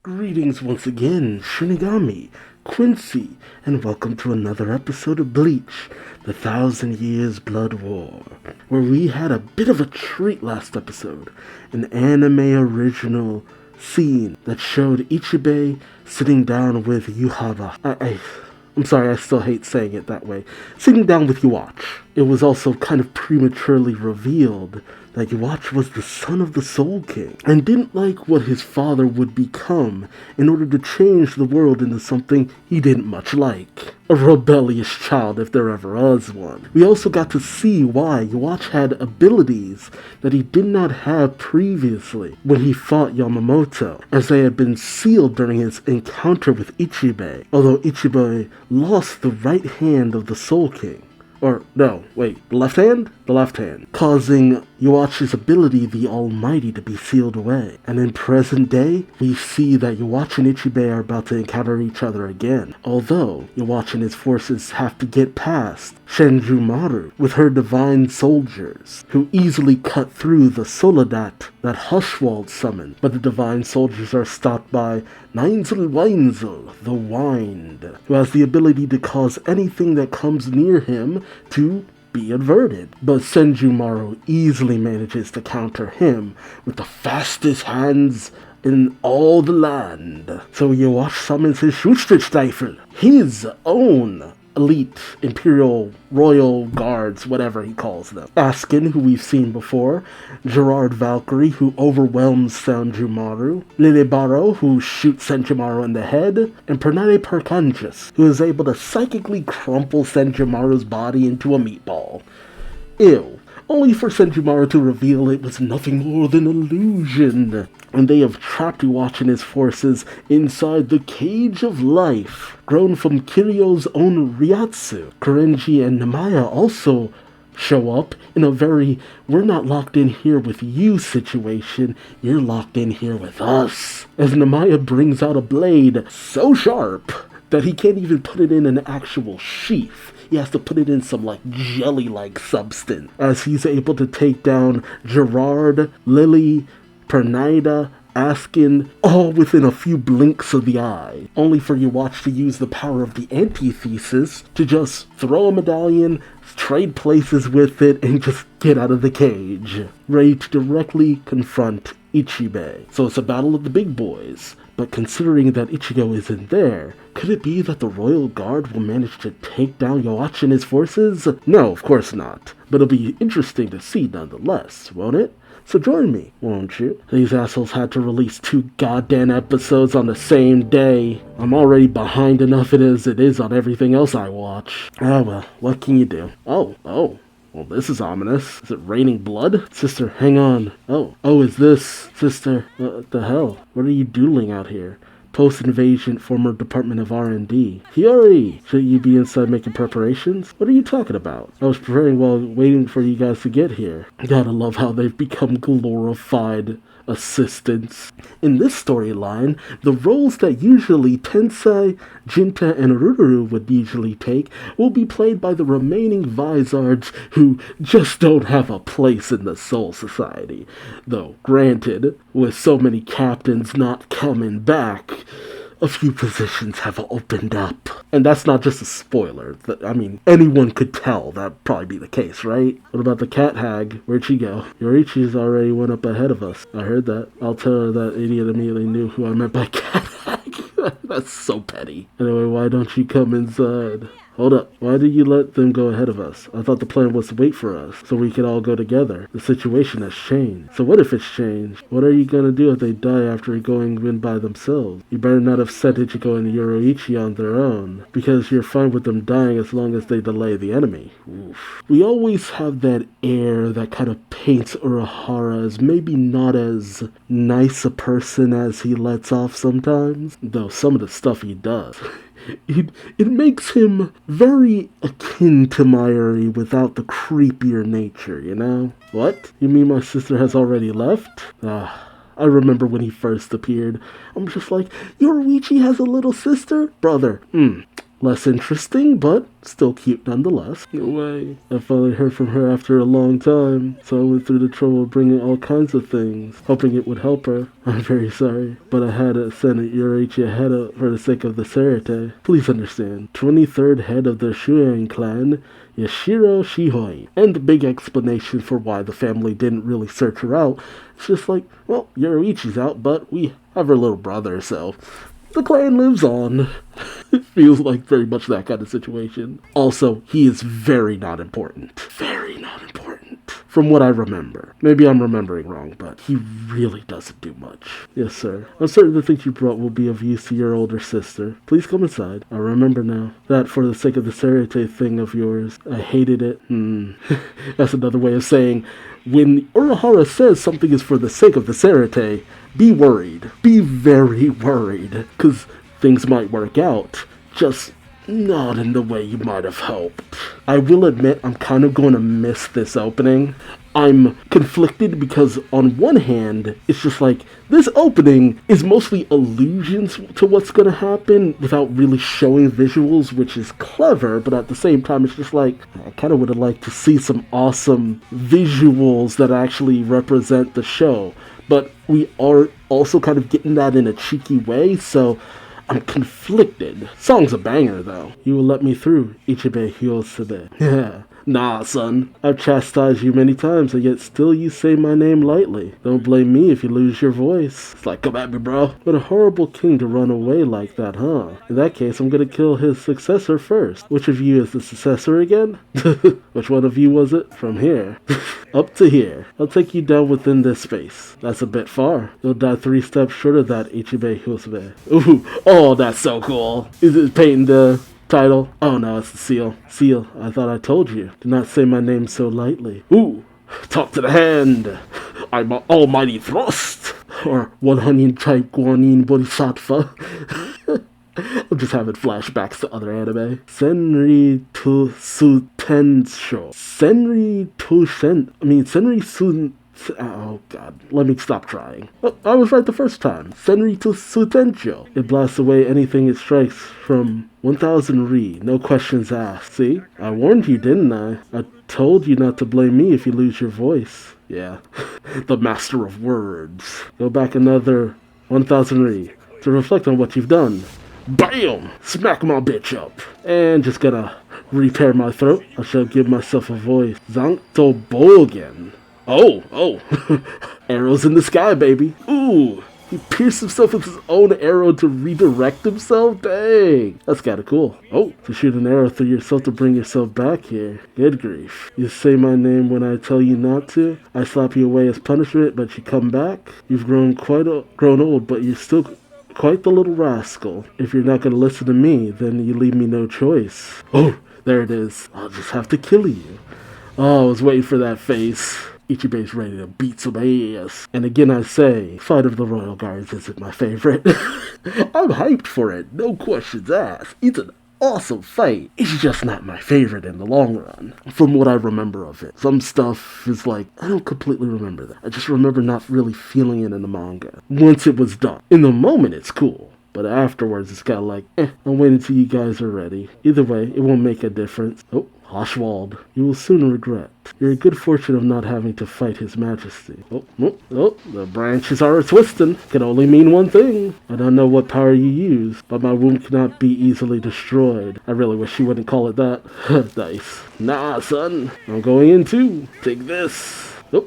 Greetings once again, Shinigami, Quincy, and welcome to another episode of Bleach, the 1,000 Years Blood War, where we had a bit of a treat last episode, an anime original scene that showed Ichibei sitting down with Yuhaba. I'm sorry, I still hate saying it that way. Sitting down with Yuach. It was also kind of prematurely revealed that Yuach was the son of the Soul King, and didn't like what his father would become in order to change the world into something he didn't much like. A rebellious child, if there ever was one. We also got to see why Yuach had abilities that he did not have previously when he fought Yamamoto, as they had been sealed during his encounter with Ichibei, although Ichibei lost the right hand of the Soul King. Or, no, wait, the left hand? The left hand. Causing Yuach's ability, the Almighty, to be sealed away. And in present day, we see that Yuach and Ichibei are about to encounter each other again. Although, Yuach and his forces have to get past Senjumaru with her divine soldiers, who easily cut through the Soledad that Hushwald summoned. But the divine soldiers are stopped by Neinzel, the Wind, who has the ability to cause anything that comes near him to be averted. But Senjumaru easily manages to counter him with the fastest hands in all the land. So Yuach summons his Schustersteifel, his own elite Imperial Royal Guards, whatever he calls them. Askin, who we've seen before, Gerard Valkyrie, who overwhelms Senjumaru, Lilibaro, who shoots Senjumaru in the head, and Pernade Perkanjas, who is able to psychically crumple Senjumaru's body into a meatball. Ew. Only for Senjumaru to reveal it was nothing more than illusion. And they have trapped Yuach and his forces inside the Cage of Life, grown from Kiryo's own Ryatsu. Korenji and Namaya also show up in a very, we're not locked in here with you situation, you're locked in here with us. As Namaya brings out a blade so sharp that he can't even put it in an actual sheath. He has to put it in some jelly-like substance, as he's able to take down Gerard, Lily, Pernida, Askin, all within a few blinks of the eye, only for Yuach to use the power of the antithesis to just throw a medallion, trade places with it, and just get out of the cage, ready to directly confront Ichibei. So it's a battle of the big boys. But considering that Ichigo isn't there, could it be that the Royal Guard will manage to take down Yuach and his forces? No, of course not. But it'll be interesting to see nonetheless, won't it? So join me, won't you? These assholes had to release 2 goddamn episodes on the same day. I'm already behind enough as it is on everything else I watch. Ah well, what can you do? Oh. Well, this is ominous. Is it raining blood? Sister, hang on. Oh, is this... Sister, what the hell? What are you doodling out here? Post-invasion, former Department of R&D. Hiyori! Shouldn't you be inside making preparations? What are you talking about? I was preparing while waiting for you guys to get here. Gotta love how they've become glorified assistants. In this storyline, the roles that usually Tensei, Jinta, and Ruru would usually take will be played by the remaining Vizards who just don't have a place in the Soul Society. Though, granted, with so many captains not coming back, a few positions have opened up. And that's not just a spoiler. I mean, anyone could tell that'd probably be the case, right? What about the cat hag? Where'd she go? Yorichi's already went up ahead of us. I heard that. I'll tell her that idiot immediately knew who I meant by cat hag. That's so petty. Anyway, why don't you come inside? Hold up. Why did you let them go ahead of us? I thought the plan was to wait for us, so we could all go together. The situation has changed. So what if it's changed? What are you gonna do if they die after going in by themselves? You better not have sent Ichigo and Yoroichi on their own, because you're fine with them dying as long as they delay the enemy. Oof. We always have that air that kind of paints Urahara as maybe not as nice a person as he lets off sometimes, though some of the stuff he does. It makes him very akin to Mayuri without the creepier nature, you know? What? You mean my sister has already left? I remember when he first appeared. I'm just like, Yorichi has a little sister? Brother, Less interesting, but still cute nonetheless. No way. I finally heard from her after a long time, so I went through the trouble of bringing all kinds of things, hoping it would help her. I'm very sorry, but I had to send Yorichi ahead for the sake of the Serite. Please understand, 23rd head of the Shuyan clan, Yashiro Shihoi. And the big explanation for why the family didn't really search her out. It's just like, well, Yorichi's out, but we have her little brother, so the clan lives on. It feels like very much that kind of situation. Also, he is very not important. Very not important. From what I remember. Maybe I'm remembering wrong, but he really doesn't do much. Yes, sir. I'm certain the things you brought will be of use to your older sister. Please come inside. I remember now that for the sake of the Serite thing of yours, I hated it. That's another way of saying, when Urahara says something is for the sake of the Serite, be worried. Be very worried. Because things might work out. Just not in the way you might have hoped. I will admit I'm kind of going to miss this opening. I'm conflicted because on one hand, it's just like, this opening is mostly allusions to what's going to happen without really showing visuals, which is clever, but at the same time, it's just like, I kind of would have liked to see some awesome visuals that actually represent the show. But we are also kind of getting that in a cheeky way, so I'm conflicted. Song's a banger, though. You will let me through, Ichibe Hyosebe. Yeah. Nah, son. I've chastised you many times, and yet still you say my name lightly. Don't blame me if you lose your voice. It's like, come at me, bro. What a horrible king to run away like that, huh? In that case, I'm gonna kill his successor first. Which of you is the successor again? Which one of you was it? From here. Up to here. I'll take you down within this space. That's a bit far. You'll die 3 steps short of that, Ichibe Hyosebe. Ooh, oh, that's so cool. Is it painting the title? Oh no, it's the seal. Seal, I thought I told you. Do not say my name so lightly. Ooh, talk to the hand. I'm an almighty thrust. Or 100 type Guanin Bodhisattva. I'm just having flashbacks to other anime. Senri to Sutensho. Senri Sun. Oh god, let me stop trying. Oh, I was right the first time. Senri to Sutencho. It blasts away anything it strikes from 1000 Ri, no questions asked. See? I warned you, didn't I? I told you not to blame me if you lose your voice. Yeah. The master of words. Go back another 1000 Ri to reflect on what you've done. BAM! Smack my bitch up. And just gonna repair my throat. I shall give myself a voice. Zankto Bogen. Oh. Arrows in the sky, baby. Ooh. He pierced himself with his own arrow to redirect himself? Dang. That's kinda cool. Oh, to shoot an arrow through yourself to bring yourself back here. Good grief. You say my name when I tell you not to. I slap you away as punishment, but you come back. You've grown old, but you're still quite the little rascal. If you're not going to listen to me, then you leave me no choice. Oh, there it is. I'll just have to kill you. Oh, I was waiting for that face. Ichibe's ready to beat some ass. And again I say, Fight of the Royal Guards isn't my favorite. I'm hyped for it, no questions asked. It's an awesome fight. It's just not my favorite in the long run, from what I remember of it. Some stuff is like, I don't completely remember that. I just remember not really feeling it in the manga. Once it was done. In the moment, it's cool. But afterwards, it's kind of like, I'm waiting until you guys are ready. Either way, it won't make a difference. Oh, Oswald, you will soon regret. You're good fortune of not having to fight His Majesty. Oh, the branches are twisting. Can only mean one thing. I don't know what power you use, but my womb cannot be easily destroyed. I really wish she wouldn't call it that. Nice. Nah, son. I'm going in too. Take this. Oh,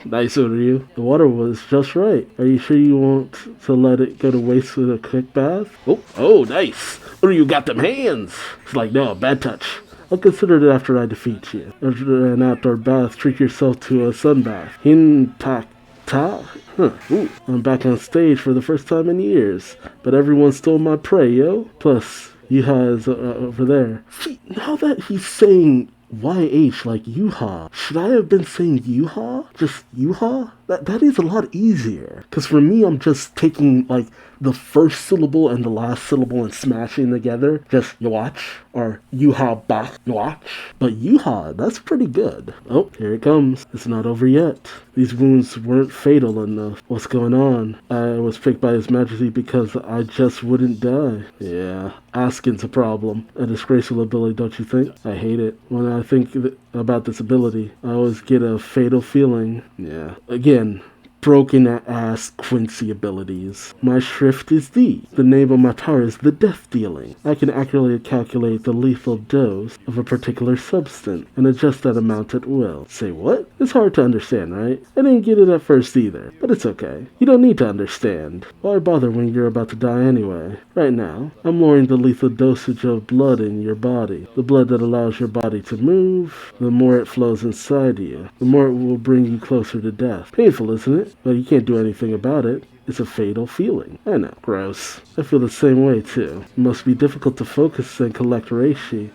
nice, Uryu. The water was just right. Are you sure you want to let it go to waste with a quick bath? Oh, nice. Uryu got them hands. It's like, no, bad touch. I'll consider it after I defeat you. After an outdoor bath, treat yourself to a sun bath. Hintakta? Ooh, I'm back on stage for the first time in years. But everyone stole my prey, yo. Plus, Yuha is over there. See, now that he's saying YH like Yuha, should I have been saying Yuha? Just Yuha? That is a lot easier. Because for me, I'm just taking, like, the first syllable and the last syllable and smashing together. Just Yuach, or Yuha Bach Yuach. But Yuha, that's pretty good. Oh, here it comes. It's not over yet. These wounds weren't fatal enough. What's going on? I was picked by His Majesty because I just wouldn't die. Yeah, asking's a problem. A disgraceful ability, don't you think? I hate it. When I think about this ability, I always get a fatal feeling. Yeah. Again, broken ass Quincy abilities. My shrift is D. The name of my power is the death dealing. I can accurately calculate the lethal dose of a particular substance and adjust that amount at will. Say what? It's hard to understand, right? I didn't get it at first either, but it's okay. You don't need to understand. Why bother when you're about to die anyway? Right now, I'm lowering the lethal dosage of blood in your body. The blood that allows your body to move, the more it flows inside you, the more it will bring you closer to death. Painful, isn't it? But you can't do anything about it. It's a fatal feeling. I know. Gross. I feel the same way, too. It must be difficult to focus and collect reishi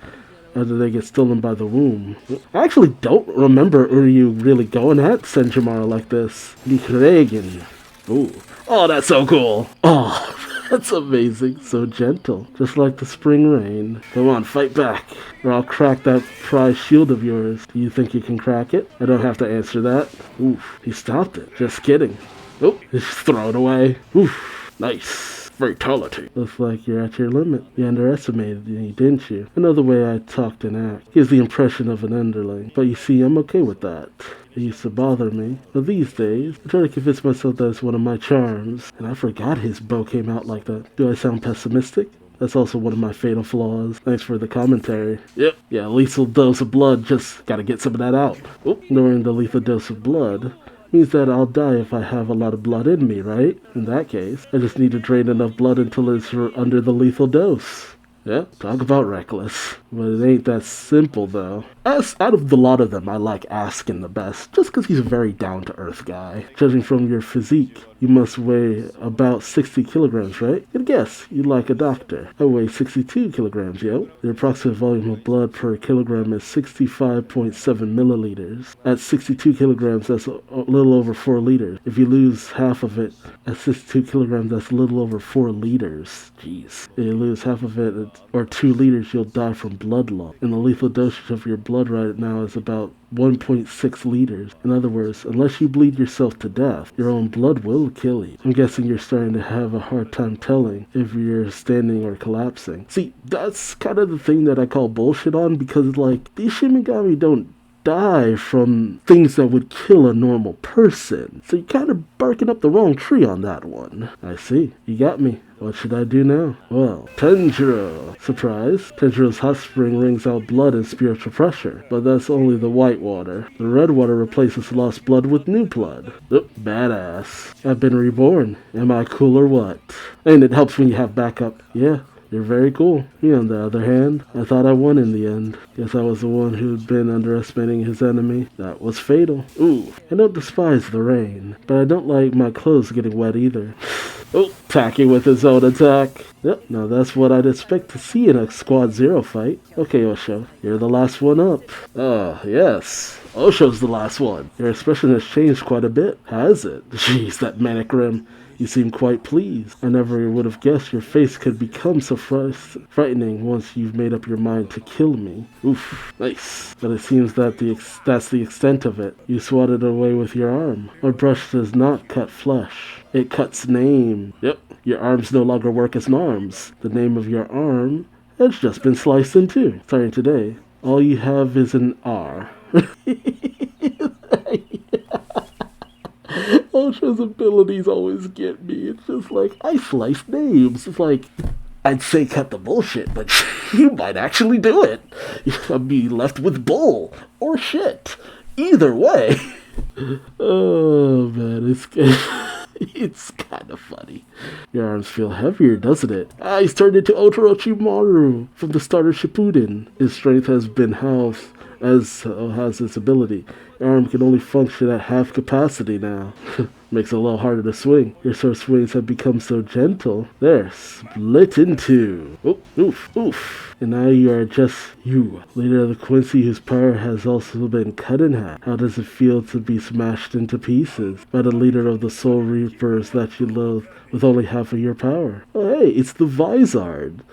after they get stolen by the womb. I actually don't remember Uryu really going at Senjimaro like this. Nikregen. Ooh. Oh, that's so cool. Oh, that's amazing. So gentle. Just like the spring rain. Come on, fight back, or I'll crack that prize shield of yours. Do you think you can crack it? I don't have to answer that. Oof, he stopped it. Just kidding. Oh, just throw it away. Oof, nice. Fatality. Looks like you're at your limit. You underestimated me, didn't you? I know the way I talked and act gives the impression of an underling, but you see, I'm okay with that. It used to bother me, but these days, I try to convince myself that it's one of my charms. And I forgot his bow came out like that. Do I sound pessimistic? That's also one of my fatal flaws. Thanks for the commentary. Yep. Yeah, lethal dose of blood. Just gotta get some of that out. Oh, knowing the lethal dose of blood means that I'll die if I have a lot of blood in me, right? In that case, I just need to drain enough blood until it's under the lethal dose. Yeah, talk about reckless. But it ain't that simple, though. Out of the lot of them, I like Askin the best, just because he's a very down-to-earth guy. Judging from your physique, you must weigh about 60 kilograms, right? Good guess, you like a doctor. I weigh 62 kilograms, yo. The approximate volume of blood per kilogram is 65.7 milliliters. At 62 kilograms, that's a little over 4 liters. If you lose half of it at 62 kilograms, that's a little over 4 liters. Jeez. If you lose half of it, or 2 liters, you'll die from blood loss. And the lethal dosage of your blood right now is about 1.6 liters. In other words, unless you bleed yourself to death, your own blood will kill you. I'm guessing you're starting to have a hard time telling if you're standing or collapsing. See, that's kind of the thing that I call bullshit on, because, like, these Shinigami don't die from things that would kill a normal person. So you're kind of barking up the wrong tree on that one. I see. You got me. What should I do now? Well, Tenjiro. Surprise. Tenjiro's hot spring wrings out blood and spiritual pressure, but that's only the white water. The red water replaces lost blood with new blood. Oh, badass. I've been reborn. Am I cool or what? And it helps when you have backup. Yeah. You're very cool. Me, on the other hand, I thought I won in the end. Guess I was the one who'd been underestimating his enemy. That was fatal. Ooh, I don't despise the rain, but I don't like my clothes getting wet either. Oh, tacky with his own attack. Yep, now that's what I'd expect to see in a Squad Zero fight. Okay, Osho, you're the last one up. Yes. Osho's the last one. Your expression has changed quite a bit, has it? Jeez, that manic grin. You seem quite pleased. I never would have guessed your face could become so frightening once you've made up your mind to kill me. Oof, nice. But it seems that that's the extent of it. You swatted away with your arm. My brush does not cut flesh. It cuts name. Yep, your arms no longer work as arms. The name of your arm has just been sliced in two. Starting today, all you have is an R. Osho's abilities always get me. It's just like, I slice names. It's like, I'd say cut the bullshit, but you might actually do it. I'd be left with bull or shit. Either way. Oh, man, it's kind of funny. Your arms feel heavier, doesn't it? He's turned into Orochimaru from the start of Shippuden. His strength has been housed, as has its ability. Your arm can only function at half capacity now. Makes it a little harder to swing. Your sword swings have become so gentle. There, split in two. Oof, oof. And now you are just you, leader of the Quincy, whose power has also been cut in half. How does it feel to be smashed into pieces by the leader of the Soul Reapers that you loathe with only half of your power. Oh, hey, it's the Vizard.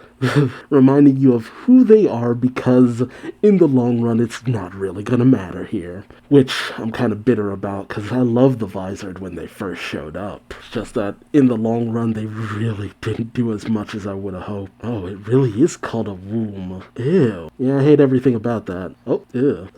Reminding you of who they are because in the long run it's not really gonna matter here. Which I'm kind of bitter about because I loved the Vizard when they first showed up. It's just that in the long run they really didn't do as much as I would have hoped. Oh, it really is called a womb. Ew. Yeah, I hate everything about that. Oh, ew.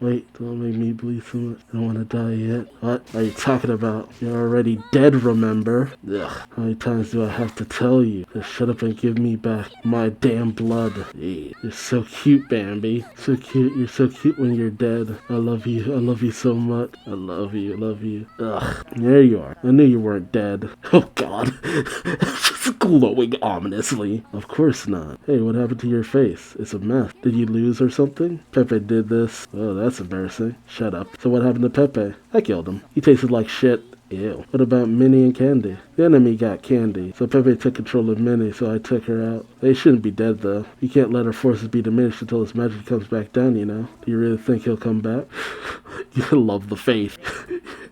Wait, don't make me bleed so much. I don't want to die yet. What are you talking about? You're already dead, remember? Ugh. How many times do I have to tell you? Just shut up and give me back my damn blood. Hey, you're so cute, Bambi. So cute. You're so cute when you're dead. I love you. I love you so much. I love you. I love you. Ugh. There you are. I knew you weren't dead. Oh, God. Just glowing ominously. Of course not. Hey, what happened to your face? It's a mess. Did you lose or something? Pepe did this. Oh, that's embarrassing. Shut up. So what happened to Pepe? I killed him. He tasted like shit. Ew. What about Minnie and Candy? The enemy got Candy, so Pepe took control of Minnie, so I took her out. They shouldn't be dead, though. You can't let her forces be diminished until his magic comes back down, you know? Do you really think he'll come back? You love the faith.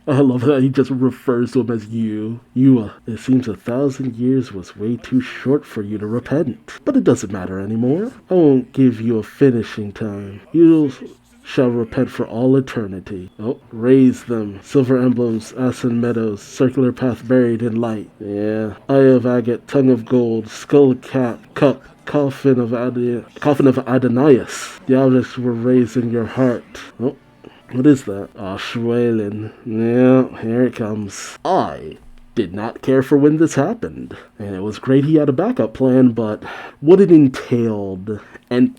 I love that he just refers to him as you. It seems 1,000 years was way too short for you to repent. But it doesn't matter anymore. I won't give you a finishing time. You shall repent for all eternity. Oh, raise them. Silver emblems, ashen meadows, circular path buried in light. Yeah. Eye of agate, tongue of gold, skull cap, cup, coffin of Adonias. The objects were raised in your heart. Oh. What is that? Ah, Schwelen. Yeah, here it comes. I did not care for when this happened. And it was great he had a backup plan, but what it entailed, and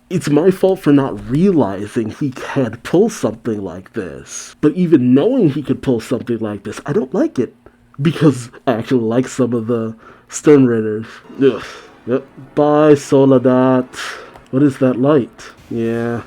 it's my fault for not realizing he could pull something like this. But even knowing he could pull something like this, I don't like it. Because I actually like some of the Stern Raiders. Ugh. Yep. Bye, Soledad. What is that light? Yeah.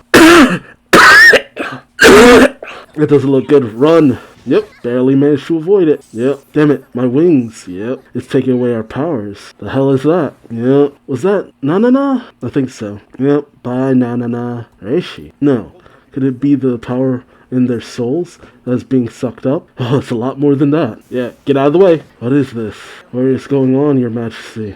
It doesn't look good. Run. Yep, barely managed to avoid it. Yep, damn it, my wings. Yep, it's taking away our powers. The hell is that? Yep, was that Na-Na-Na? I think so. Yep, bye Na-Na-Na. Or is she? No. Could it be the power in their souls that's being sucked up? Oh, it's a lot more than that. Yeah, get out of the way. What is this? What is going on, your majesty?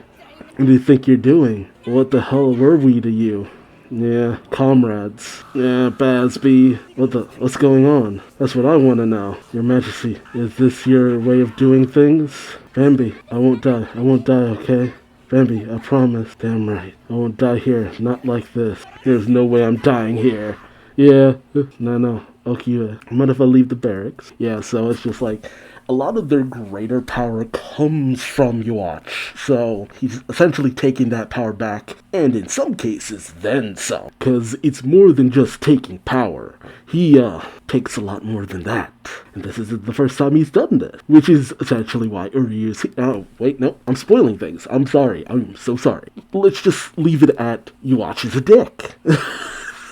What do you think you're doing? What the hell were we to you? Yeah, comrades. Yeah, Basby. What's going on? That's what I want to know. Your Majesty, is this your way of doing things? Bambi, I won't die. I won't die, okay? Bambi, I promise. Damn right. I won't die here. Not like this. There's no way I'm dying here. Yeah. No. Okay. Mind if I leave the barracks? Yeah, so it's just like a lot of their greater power comes from Yuach. So he's essentially taking that power back, and in some cases, then some. Because it's more than just taking power. He takes a lot more than that. And this isn't the first time he's done this. Which is essentially why Uryu's... Oh, wait, no. I'm spoiling things. I'm sorry. I'm so sorry. Let's just leave it at Yuach is a dick.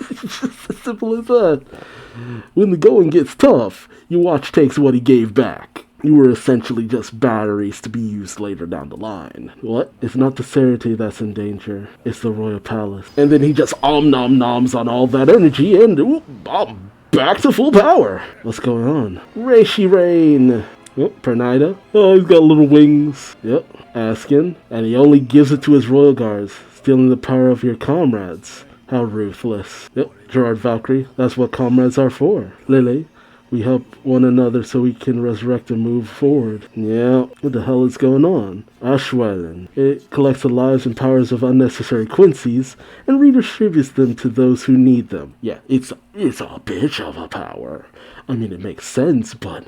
It's just as simple as that. When the going gets tough, Yuach takes what he gave back. You were essentially just batteries to be used later down the line. What? It's not the Cerity that's in danger. It's the Royal Palace. And then he just nom-noms on all that energy and I'm back to full power. What's going on? Reishi Rain. Oh, Pernida. Oh, he's got little wings. Yep. Askin. And he only gives it to his royal guards, stealing the power of your comrades. How ruthless. Yep, Gerard Valkyrie. That's what comrades are for. Lily, we help one another so we can resurrect and move forward. Yeah, what the hell is going on? Ashwellen. It collects the lives and powers of unnecessary Quincy's and redistributes them to those who need them. Yeah, it's a bitch of a power. I mean, it makes sense, but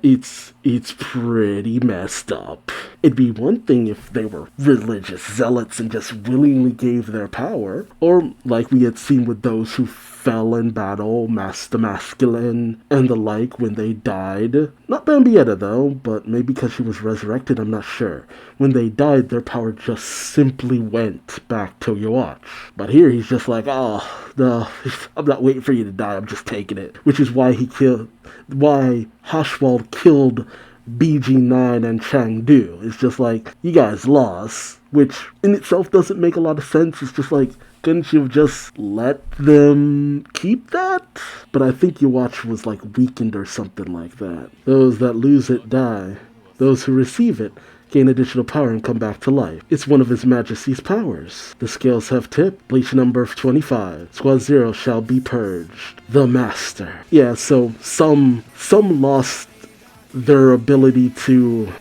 it's pretty messed up. It'd be one thing if they were religious zealots and just willingly gave their power, or like we had seen with those who fell in battle, Master Masculine, and the like when they died. Not Bambietta though, but maybe because she was resurrected, I'm not sure. When they died, their power just simply went back to Yuach. But here he's just like, oh, no, I'm not waiting for you to die, I'm just taking it. Which is why why Haschwald killed BG9 and Chengdu. It's just like, you guys lost, which in itself doesn't make a lot of sense. It's just like, Couldn't you have just let them keep that? But I think your watch was like weakened or something like that. Those that lose it die. Those who receive it gain additional power and come back to life. It's one of His Majesty's powers. The scales have tipped. Bleach number 25. Squad 0 shall be purged. The Master. Yeah, so some lost their ability to,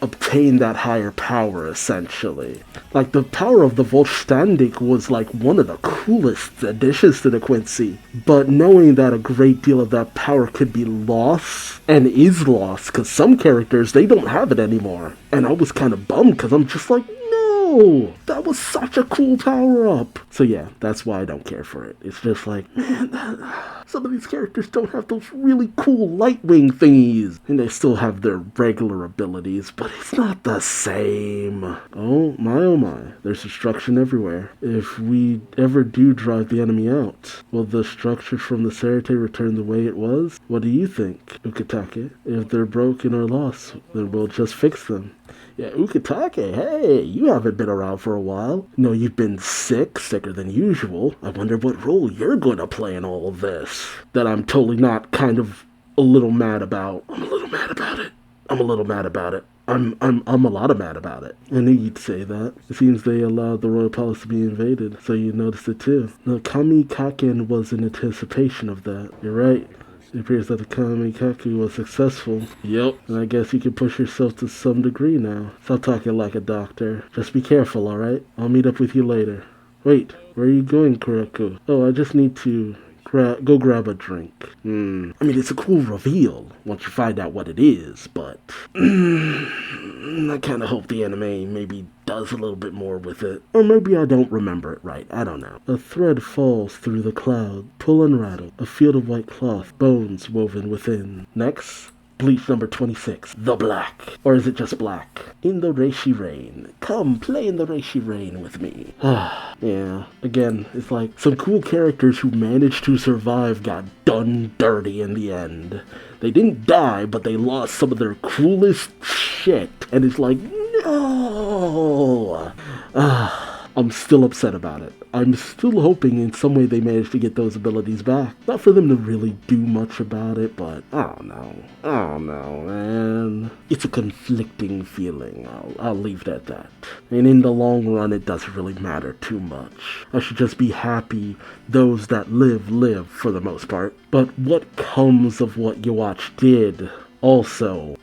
obtain that higher power, essentially. Like, the power of the Vollständig was like one of the coolest additions to the Quincy. But knowing that a great deal of that power could be lost, and is lost, because some characters, they don't have it anymore. And I was kind of bummed, because I'm just like, no! That was such a cool power-up! So yeah, that's why I don't care for it. It's just like, man, some of these characters don't have those really cool Lightwing thingies. And they still have their regular abilities, but it's not the same. Oh my, there's destruction everywhere. If we ever do drive the enemy out, will the structure from the Sarate return the way it was? What do you think, Ukitake? If they're broken or lost, then we'll just fix them. Yeah, Ukitake, hey, you haven't been around for a while. No, you've been sicker than usual. I wonder what role you're going to play in all of this. That I'm totally not kind of a little mad about. I'm a little mad about it. I'm a lot of mad about it. I knew you'd say that. It seems they allowed the royal palace to be invaded, so you noticed it too. No, Kamikaken was in anticipation of that. You're right. It appears that the Kamikaku was successful. Yep. And I guess you can push yourself to some degree now. Stop talking like a doctor. Just be careful, alright? I'll meet up with you later. Wait, where are you going, Kurako? Oh, I just need to go grab a drink. I mean, it's a cool reveal once you find out what it is, but I kind of hope the anime maybe does a little bit more with it. Or maybe I don't remember it right. I don't know. A thread falls through the cloud. Pull and rattle. A field of white cloth. Bones woven within. Next. Bleach number 26, The Black. Or is it just black? In the Reishi Rain. Come, play in the Reishi Rain with me. Yeah, again, it's like some cool characters who managed to survive got done dirty in the end. They didn't die, but they lost some of their coolest shit. And it's like, no! I'm still upset about it. I'm still hoping in some way they manage to get those abilities back. Not for them to really do much about it, but I don't know, man. It's a conflicting feeling. I'll leave it at that. And in the long run, it doesn't really matter too much. I should just be happy those that live for the most part. But what comes of what your watch did? Also,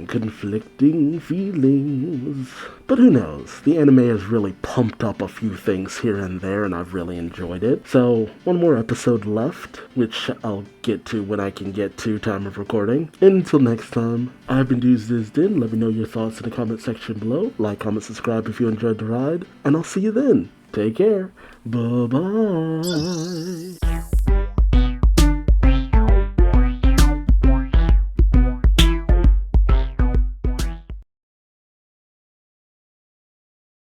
conflicting feelings. But who knows? The anime has really pumped up a few things here and there, and I've really enjoyed it. So, one more episode left, which I'll get to when I can get to time of recording. And until next time, I've been Duuz-Diz-Din. Let me know your thoughts in the comment section below. Like, comment, subscribe if you enjoyed the ride. And I'll see you then. Take care. Bye-bye.